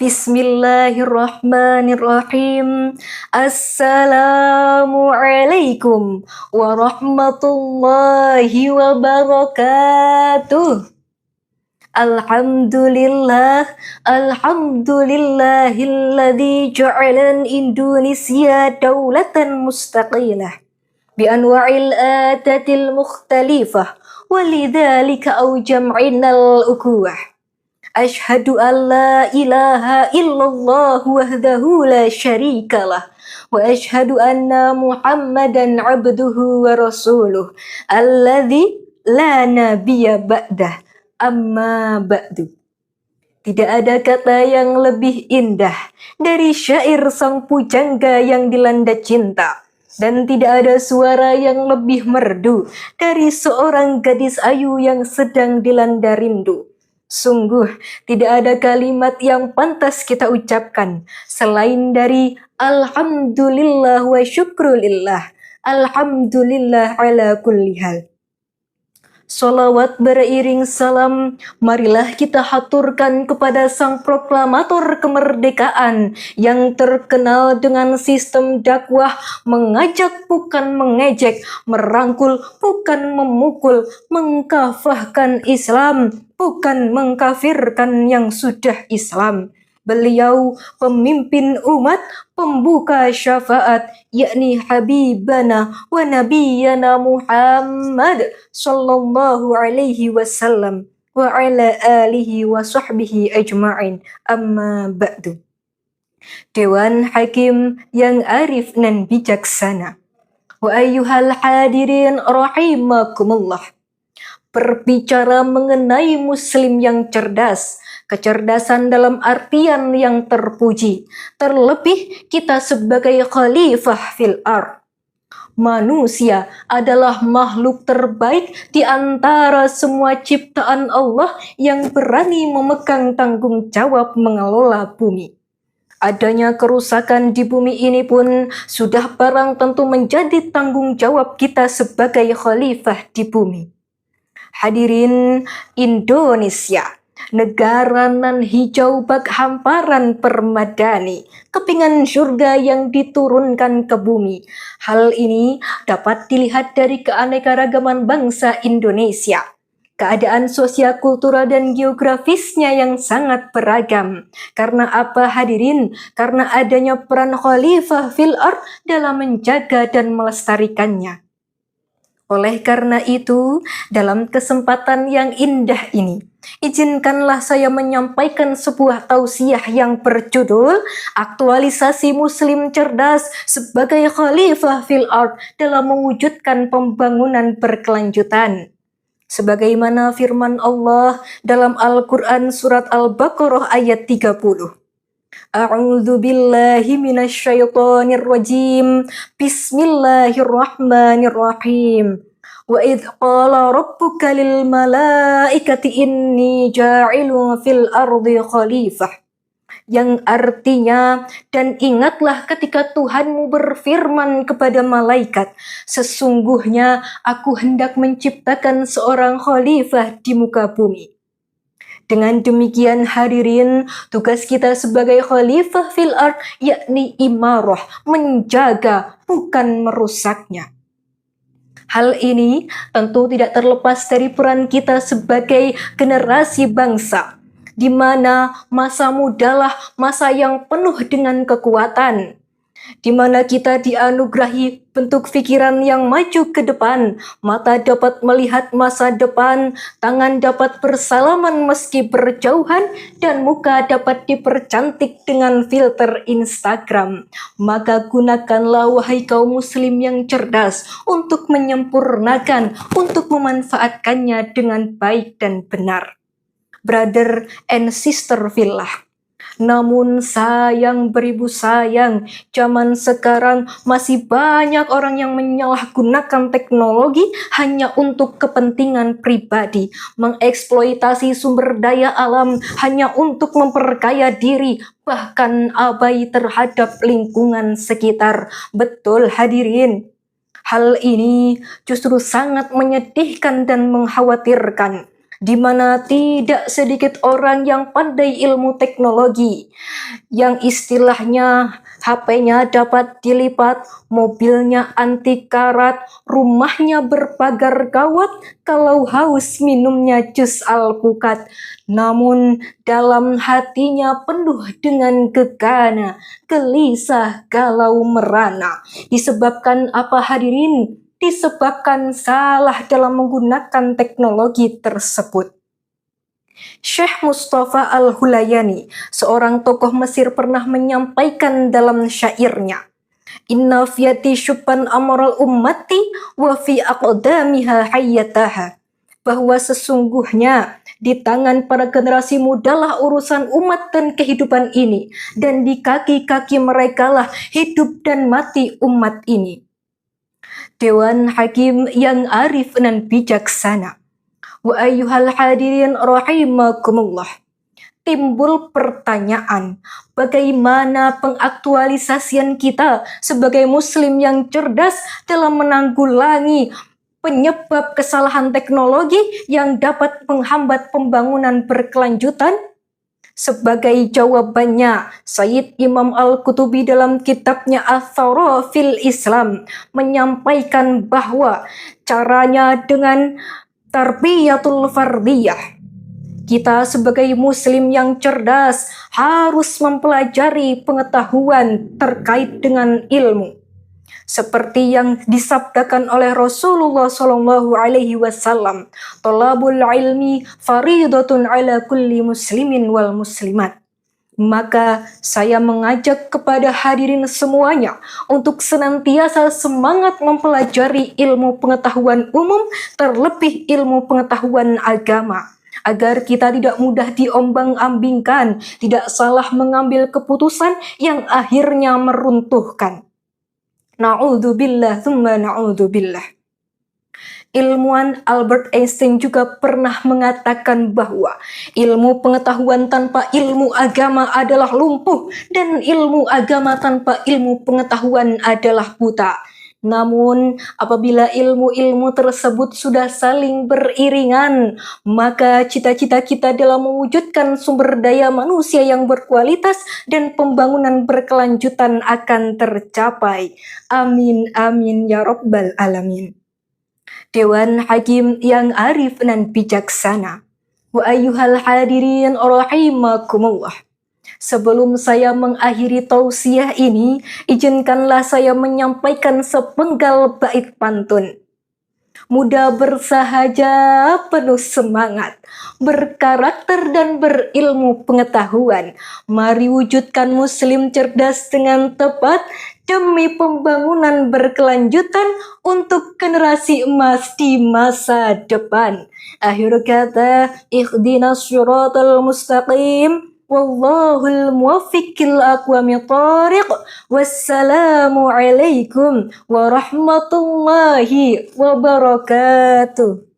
Bismillahirrahmanirrahim. Assalamualaikum warahmatullahi wabarakatuh. Alhamdulillahilladzi ja'alan Indonesia daulatan mustaqilah bi anwa'il atatil mukhtalifah walidzalika jam'inal ukuwah. Ashhadu an la ilaha illallah wahdahu la syarikalah wa ashhadu anna Muhammadan abduhu wa rasuluh alladzi la nabiyya ba'dah amma ba'du. Tidak ada kata yang lebih indah dari syair sang pujangga yang dilanda cinta, dan tidak ada suara yang lebih merdu dari seorang gadis ayu yang sedang dilanda rindu. Sungguh tidak ada kalimat yang pantas kita ucapkan selain dari alhamdulillah wa syukrulillah. Alhamdulillah ala kulli hal. Salawat beriring salam, marilah kita haturkan kepada sang proklamator kemerdekaan yang terkenal dengan sistem dakwah mengajak bukan mengejek, merangkul bukan memukul, mengkafahkan Islam bukan mengkafirkan yang sudah Islam. Beliau pemimpin umat, pembuka syafaat, yakni Habibana wa Nabiyana Muhammad sallallahu alaihi wasallam wa ala alihi wa sahbihi ajma'in. Amma ba'du. Dewan Hakim yang arif dan bijaksana. Wa ayyuhal hadirin rahimakumullah. Berbicara mengenai muslim yang cerdas, kecerdasan dalam artian yang terpuji, terlebih kita sebagai khalifah fil ard. Manusia adalah makhluk terbaik di antara semua ciptaan Allah yang berani memegang tanggung jawab mengelola bumi. Adanya kerusakan di bumi ini pun sudah barang tentu menjadi tanggung jawab kita sebagai khalifah di bumi. Hadirin Indonesia, negara nan hijau bak hamparan permadani, kepingan surga yang diturunkan ke bumi. Hal ini dapat dilihat dari keanekaragaman bangsa Indonesia. Keadaan sosial, kultural, dan geografisnya yang sangat beragam. Karena apa hadirin? Karena adanya peran khalifah fil ard dalam menjaga dan melestarikannya. Oleh karena itu, dalam kesempatan yang indah ini, izinkanlah saya menyampaikan sebuah tausiah yang berjudul Aktualisasi Muslim Cerdas sebagai Khalifah fil ard dalam mewujudkan pembangunan berkelanjutan. Sebagaimana firman Allah dalam Al-Quran surat Al-Baqarah ayat 30. A'udzu billahi minasyaitonir rajim. Bismillahirrahmanirrahim. Wa idz qala rabbuka lil malaikati inni ja'ilun fil ardi khalifah. Yang artinya, dan ingatlah ketika Tuhanmu berfirman kepada malaikat, sesungguhnya aku hendak menciptakan seorang khalifah di muka bumi. Dengan demikian hadirin, tugas kita sebagai khalifah fil ard yakni imarah, menjaga bukan merusaknya. Hal ini tentu tidak terlepas dari peran kita sebagai generasi bangsa, di mana masa mudalah masa yang penuh dengan kekuatan, di mana kita dianugerahi bentuk pikiran yang maju ke depan, mata dapat melihat masa depan, tangan dapat bersalaman meski berjauhan, dan muka dapat dipercantik dengan filter Instagram. Maka gunakanlah wahai kaum muslim yang cerdas untuk menyempurnakan, untuk memanfaatkannya dengan baik dan benar. Brother and sister fillah. Namun sayang beribu sayang, zaman sekarang masih banyak orang yang menyalahgunakan teknologi hanya untuk kepentingan pribadi, mengeksploitasi sumber daya alam hanya untuk memperkaya diri, bahkan abai terhadap lingkungan sekitar. Betul hadirin, hal ini justru sangat menyedihkan dan mengkhawatirkan. di mana tidak sedikit orang yang pandai ilmu teknologi, yang istilahnya HP-nya dapat dilipat, mobilnya anti karat, rumahnya berpagar kawat, kalau haus minumnya jus alpukat. Namun dalam hatinya penuh dengan gegana, gelisah, galau merana. Disebabkan apa hadirin? Disebabkan salah dalam menggunakan teknologi tersebut. Syekh Mustafa Al-Hulayani, seorang tokoh Mesir, pernah menyampaikan dalam syairnya, "Inna fiyati syubban amral ummati wa fi aqdamiha hayyataha," bahwa sesungguhnya di tangan para generasi mudalah urusan umat dan kehidupan ini, dan di kaki-kaki mereka lah hidup dan mati umat ini. Dewan Hakim yang arif dan bijaksana. Wa ayyuhal hadirin rahimakumullah. Timbul pertanyaan, bagaimana pengaktualisasian kita sebagai muslim yang cerdas dalam menanggulangi penyebab kesalahan teknologi yang dapat menghambat pembangunan berkelanjutan? Sebagai jawabannya, Sayyid Imam Al-Qutubi dalam kitabnya Ath-Thawra fil Islam menyampaikan bahwa caranya dengan tarbiyatul fardiyah. Kita sebagai muslim yang cerdas harus mempelajari pengetahuan terkait dengan ilmu. Seperti yang disabdakan oleh Rasulullah SAW, "Thalabul ilmi faridatun ala kulli muslimin wal muslimat." Maka saya mengajak kepada hadirin semuanya untuk senantiasa semangat mempelajari ilmu pengetahuan umum, terlebih ilmu pengetahuan agama, agar kita tidak mudah diombang-ambingkan, tidak salah mengambil keputusan yang akhirnya meruntuhkan. Na'udzubillah, thumma na'udzubillah. Ilmuwan Albert Einstein juga pernah mengatakan bahwa ilmu pengetahuan tanpa ilmu agama adalah lumpuh, dan ilmu agama tanpa ilmu pengetahuan adalah buta. Namun apabila ilmu-ilmu tersebut sudah saling beriringan, maka cita-cita kita dalam mewujudkan sumber daya manusia yang berkualitas dan pembangunan berkelanjutan akan tercapai. Amin amin ya rabbal alamin. Dewan Hakim yang arif dan bijaksana. Wa ayyuhal hadirin rahimakumullah. Sebelum saya mengakhiri tausiah ini, izinkanlah saya menyampaikan sepenggal bait pantun. Muda bersahaja, penuh semangat, berkarakter dan berilmu pengetahuan. Mari wujudkan muslim cerdas dengan tepat demi pembangunan berkelanjutan untuk generasi emas di masa depan. Akhir kata, ihdinas syiratal mustaqim. Wallahul muwaffiqil aqwamit thariq. Wassalamu alaikum warahmatullahi wabarakatuh.